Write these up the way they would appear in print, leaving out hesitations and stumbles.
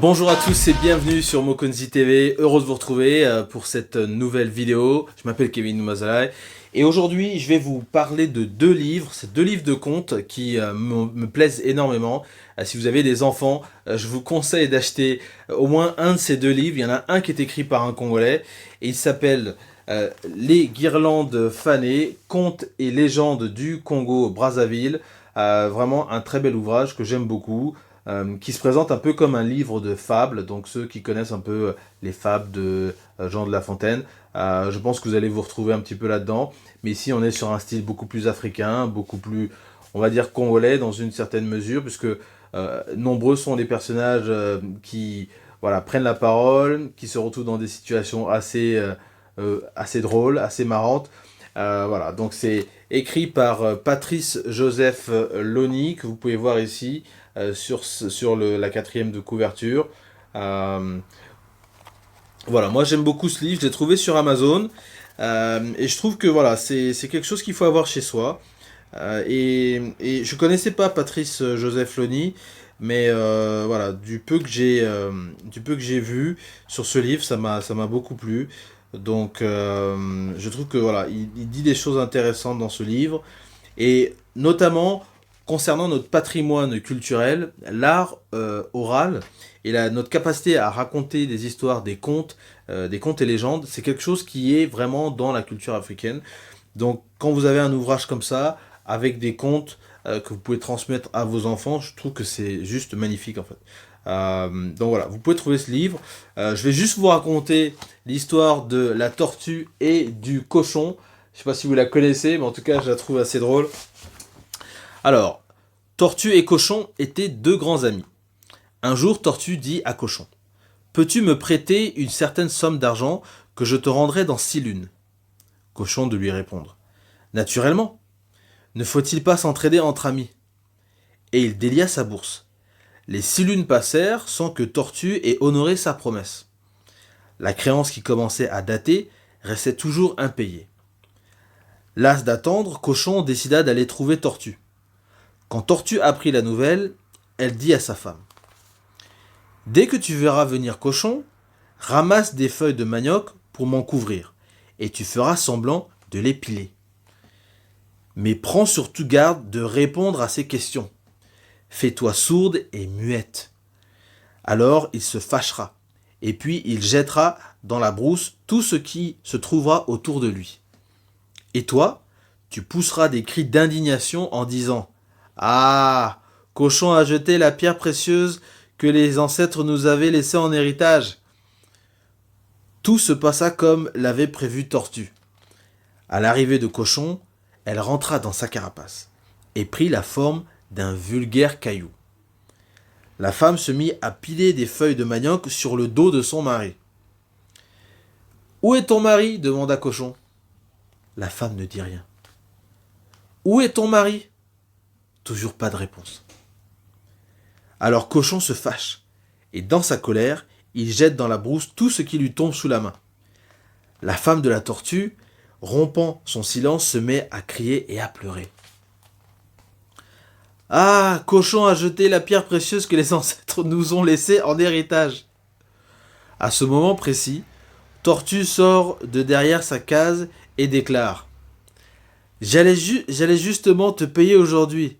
Bonjour à tous et bienvenue sur Mokonzi TV, heureux de vous retrouver pour cette nouvelle vidéo. Je m'appelle Kevin Noumazalai et aujourd'hui je vais vous parler de deux livres, c'est deux livres de contes qui me plaisent énormément. Si vous avez des enfants, je vous conseille d'acheter au moins un de ces deux livres. Il y en a un qui est écrit par un Congolais et il s'appelle Les Guirlandes fanées, contes et légendes du Congo-Brazzaville. Vraiment un très bel ouvrage que j'aime beaucoup. Qui se présente un peu comme un livre de fables, donc ceux qui connaissent un peu les fables de Jean de La Fontaine, je pense que vous allez vous retrouver un petit peu là-dedans, mais ici on est sur un style beaucoup plus africain, beaucoup plus, on va dire, congolais dans une certaine mesure, puisque nombreux sont les personnages qui voilà, prennent la parole, qui se retrouvent dans des situations assez drôles, assez marrantes. Voilà, donc c'est écrit par Patrice Joseph Lony, que vous pouvez voir ici sur la quatrième de couverture. Voilà, moi j'aime beaucoup ce livre, je l'ai trouvé sur Amazon. Et je trouve que voilà, c'est quelque chose qu'il faut avoir chez soi. Et je connaissais pas Patrice Joseph Lony, mais voilà, du peu que j'ai vu sur ce livre, ça m'a beaucoup plu. Donc je trouve que voilà, il dit des choses intéressantes dans ce livre. Et notamment concernant notre patrimoine culturel, l'art oral et notre capacité à raconter des histoires, des contes et légendes, c'est quelque chose qui est vraiment dans la culture africaine. Donc quand vous avez un ouvrage comme ça, avec des contes que vous pouvez transmettre à vos enfants, je trouve que c'est juste magnifique en fait. Donc voilà, vous pouvez trouver ce livre. Je vais juste vous raconter l'histoire de la tortue et du cochon. Je sais pas si vous la connaissez, mais en tout cas, je la trouve assez drôle. Alors, Tortue et Cochon étaient deux grands amis. Un jour, Tortue dit à Cochon: peux-tu me prêter une certaine somme d'argent que je te rendrai dans 6 lunes? Cochon de lui répondre: naturellement. Ne faut-il pas s'entraider entre amis? Et il délia sa bourse. Les 6 lunes passèrent sans que Tortue ait honoré sa promesse. La créance qui commençait à dater restait toujours impayée. Las d'attendre, Cochon décida d'aller trouver Tortue. Quand Tortue apprit la nouvelle, elle dit à sa femme: dès que tu verras venir Cochon, ramasse des feuilles de manioc pour m'en couvrir, et tu feras semblant de les piler. Mais prends surtout garde de répondre à ses questions. Fais-toi sourde et muette. Alors il se fâchera, et puis il jettera dans la brousse tout ce qui se trouvera autour de lui. Et toi, tu pousseras des cris d'indignation en disant: ah, Cochon a jeté la pierre précieuse que les ancêtres nous avaient laissée en héritage. Tout se passa comme l'avait prévu Tortue. À l'arrivée de Cochon, elle rentra dans sa carapace et prit la forme d'un vulgaire caillou. La femme se mit à piler des feuilles de manioc sur le dos de son mari. Où est ton mari? Demanda Cochon. La femme ne dit rien. Où est ton mari? Toujours pas de réponse. Alors Cochon se fâche, et dans sa colère, il jette dans la brousse tout ce qui lui tombe sous la main. La femme de la tortue, rompant son silence, se met à crier et à pleurer. Ah, Cochon a jeté la pierre précieuse que les ancêtres nous ont laissée en héritage. À ce moment précis, Tortue sort de derrière sa case et déclare: j'allais justement te payer aujourd'hui,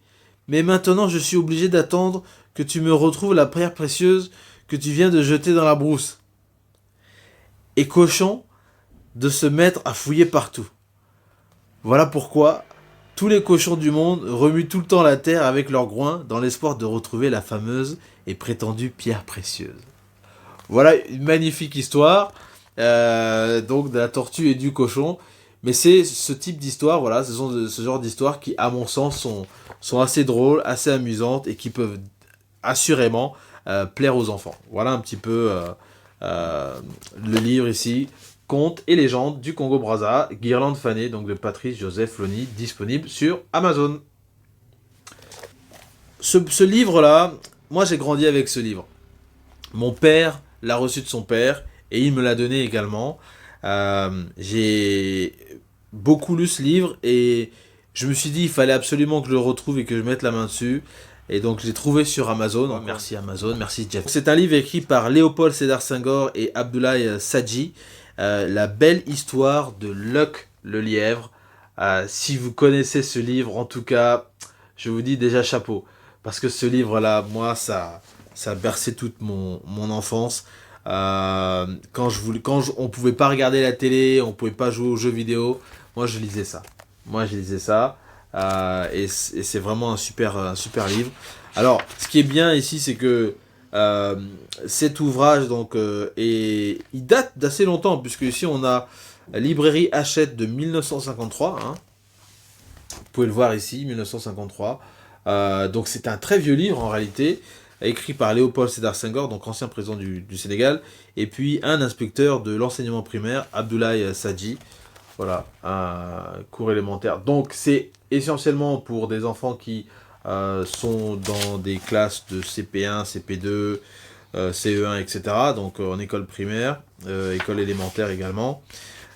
mais maintenant je suis obligé d'attendre que tu me retrouves la pierre précieuse que tu viens de jeter dans la brousse. Et Cochon de se mettre à fouiller partout. Voilà pourquoi tous les cochons du monde remuent tout le temps la terre avec leurs groins dans l'espoir de retrouver la fameuse et prétendue pierre précieuse. Voilà une magnifique histoire donc de la tortue et du cochon. Mais c'est ce type d'histoire, voilà, ce genre d'histoires qui, à mon sens, sont assez drôles, assez amusantes et qui peuvent assurément plaire aux enfants. Voilà un petit peu le livre ici, Contes et légendes du Congo-Brazza, Guirlandes fanées, donc de Patrice Joseph Lony, disponible sur Amazon. Ce livre-là, moi j'ai grandi avec ce livre. Mon père l'a reçu de son père et il me l'a donné également. J'ai beaucoup lu ce livre et je me suis dit il fallait absolument que je le retrouve et que je mette la main dessus. Et donc je l'ai trouvé sur Amazon. Donc, merci Amazon, merci Jeff. C'est un livre écrit par Léopold Sédar Senghor et Abdoulaye Sadji. La belle histoire de Luck le lièvre. Si vous connaissez ce livre, en tout cas, je vous dis déjà chapeau. Parce que ce livre-là, moi, ça a bercé toute mon enfance. On pouvait pas regarder la télé, on pouvait pas jouer aux jeux vidéo, moi je lisais ça. Et c'est vraiment un super livre. Alors, ce qui est bien ici, c'est que cet ouvrage, donc, il date d'assez longtemps, puisque ici on a Librairie Hachette de 1953. Hein. Vous pouvez le voir ici, 1953. Donc c'est un très vieux livre en réalité, écrit par Léopold Sédar Senghor, donc ancien président du Sénégal, et puis un inspecteur de l'enseignement primaire, Abdoulaye Sadji. Voilà, un cours élémentaire. Donc c'est essentiellement pour des enfants qui sont dans des classes de CP1, CP2, CE1, etc. Donc en école primaire, école élémentaire également.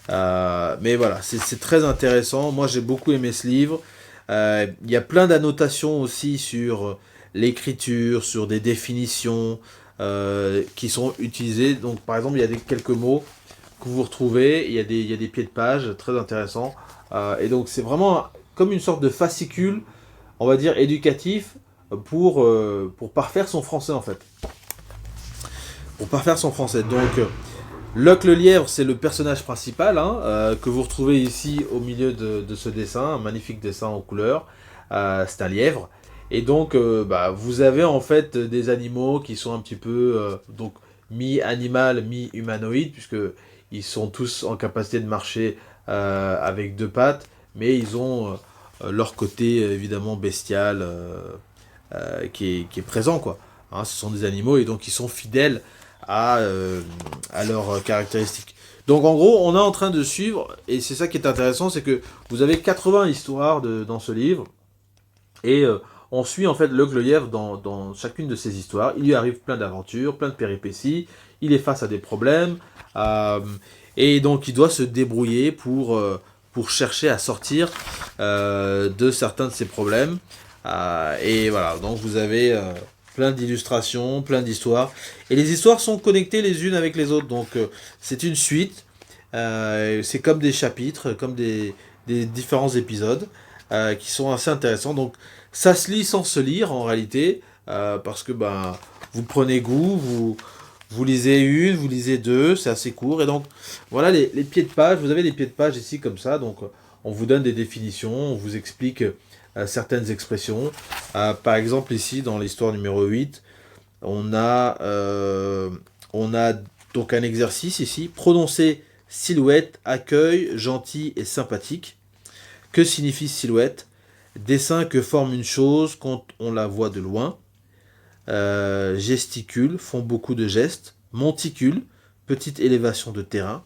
Mais voilà, c'est très intéressant. Moi j'ai beaucoup aimé ce livre. Il y a plein d'annotations aussi sur l'écriture, sur des définitions qui sont utilisées. Donc par exemple, il y a quelques mots que vous retrouvez, il y a des pieds de page très intéressants. Et donc c'est vraiment comme une sorte de fascicule, on va dire éducatif, pour parfaire son français en fait. Pour parfaire son français. Donc Luck le lièvre, c'est le personnage principal que vous retrouvez ici au milieu de ce dessin, un magnifique dessin en couleur. C'est un lièvre. Et donc, vous avez en fait des animaux qui sont un petit peu donc mi-animal, mi-humanoïde, puisque ils sont tous en capacité de marcher avec deux pattes, mais ils ont leur côté évidemment bestial qui est présent, quoi. Hein, ce sont des animaux et donc ils sont fidèles à leurs caractéristiques. Donc en gros, on est en train de suivre, et c'est ça qui est intéressant, c'est que vous avez 80 histoires dans ce livre, et on suit en fait Luck le lièvre dans chacune de ces histoires. Il lui arrive plein d'aventures, plein de péripéties, il est face à des problèmes, et donc il doit se débrouiller pour chercher à sortir de certains de ces problèmes. Et voilà, donc vous avez plein d'illustrations, plein d'histoires. Et les histoires sont connectées les unes avec les autres. Donc c'est une suite. C'est comme des chapitres, comme des différents épisodes qui sont assez intéressants. Donc ça se lit sans se lire en réalité. Parce que vous prenez goût, vous lisez une, vous lisez deux, c'est assez court. Et donc voilà les pieds de page. Vous avez des pieds de page ici comme ça. Donc on vous donne des définitions, on vous explique certaines expressions. Par exemple ici dans l'histoire numéro 8, on a donc un exercice ici, prononcer silhouette, accueil, gentil et sympathique. Que signifie silhouette? Dessin que forme une chose quand on la voit de loin. Gesticule, font beaucoup de gestes. Monticule, petite élévation de terrain.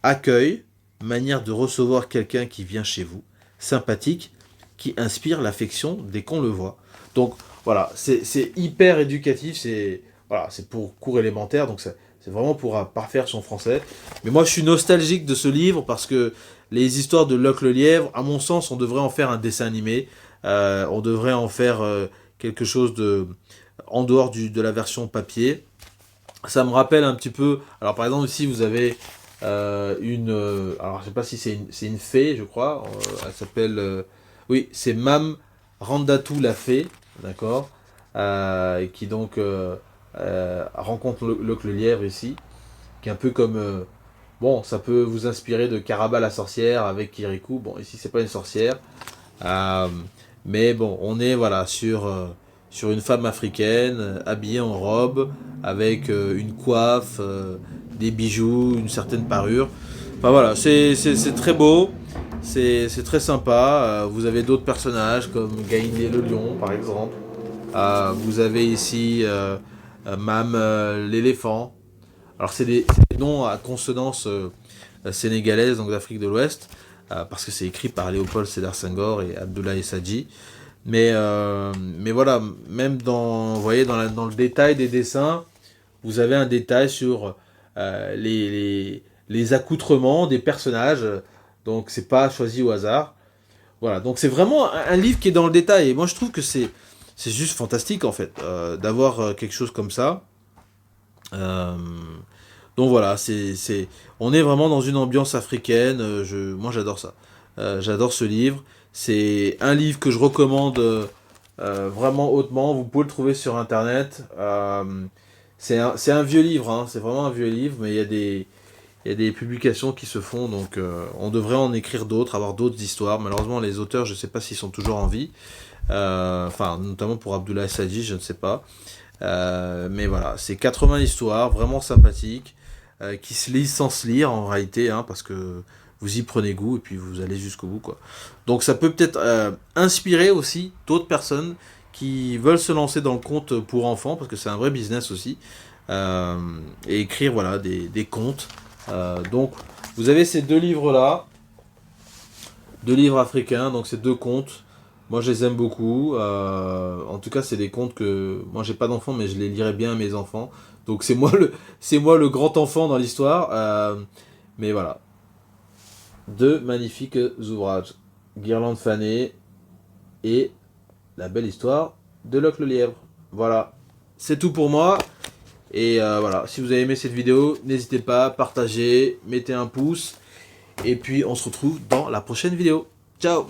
Accueil, manière de recevoir quelqu'un qui vient chez vous. Sympathique, qui inspire l'affection dès qu'on le voit. Donc voilà, c'est hyper éducatif, c'est pour cours élémentaire, donc c'est vraiment pour parfaire son français. Mais moi je suis nostalgique de ce livre parce que les histoires de Luck le lièvre, à mon sens, on devrait en faire un dessin animé, on devrait en faire quelque chose en dehors de la version papier. Ça me rappelle un petit peu, alors par exemple ici vous avez alors je sais pas si c'est une fée, je crois, elle s'appelle... oui, c'est Mam Randatou la fée, d'accord, qui donc rencontre Luck le lièvre ici, qui est un peu comme... bon, ça peut vous inspirer de Caraba la sorcière avec Kirikou. Bon, ici c'est pas une sorcière, mais bon, on est voilà sur une femme africaine habillée en robe, avec une coiffe, des bijoux, une certaine parure. Enfin voilà, c'est très beau. C'est très sympa. Vous avez d'autres personnages comme Gaïndé le lion, par exemple. Vous avez ici Mam l'éléphant. Alors, c'est des noms à consonance sénégalaise, donc d'Afrique de l'Ouest, parce que c'est écrit par Léopold Sédar Senghor et Abdoulaye Sadji. Mais voilà, même vous voyez, dans le détail des dessins, vous avez un détail sur les accoutrements des personnages. Donc c'est pas choisi au hasard. Voilà, donc c'est vraiment un livre qui est dans le détail. Et moi je trouve que c'est c'est juste fantastique en fait d'avoir quelque chose comme ça. Euh, donc voilà, on est vraiment dans une ambiance africaine. Moi j'adore ça. J'adore ce livre. C'est un livre que je recommande vraiment hautement. Vous pouvez le trouver sur internet. C'est un vieux livre, hein, c'est vraiment un vieux livre, mais il y a des publications qui se font, donc on devrait en écrire d'autres, avoir d'autres histoires. Malheureusement, les auteurs, je ne sais pas s'ils sont toujours en vie. Enfin, notamment pour Abdoulaye Sadji, je ne sais pas. Mais voilà, c'est 80 histoires vraiment sympathiques, qui se lisent sans se lire en réalité, hein, parce que vous y prenez goût et puis vous allez jusqu'au bout, quoi. Donc ça peut peut-être inspirer aussi d'autres personnes qui veulent se lancer dans le conte pour enfants, parce que c'est un vrai business aussi, euh, et écrire voilà, des contes. Donc vous avez ces deux livres-là, deux livres africains, donc ces deux contes. Moi, je les aime beaucoup. En tout cas, c'est des contes que moi, j'ai pas d'enfants, mais je les lirais bien à mes enfants. Donc, c'est moi le grand enfant dans l'histoire. Mais voilà, deux magnifiques ouvrages, Guirlande fanée et La belle histoire de Locke le lièvre. Voilà, c'est tout pour moi. Et voilà, si vous avez aimé cette vidéo, n'hésitez pas à partager, mettez un pouce. Et puis, on se retrouve dans la prochaine vidéo. Ciao!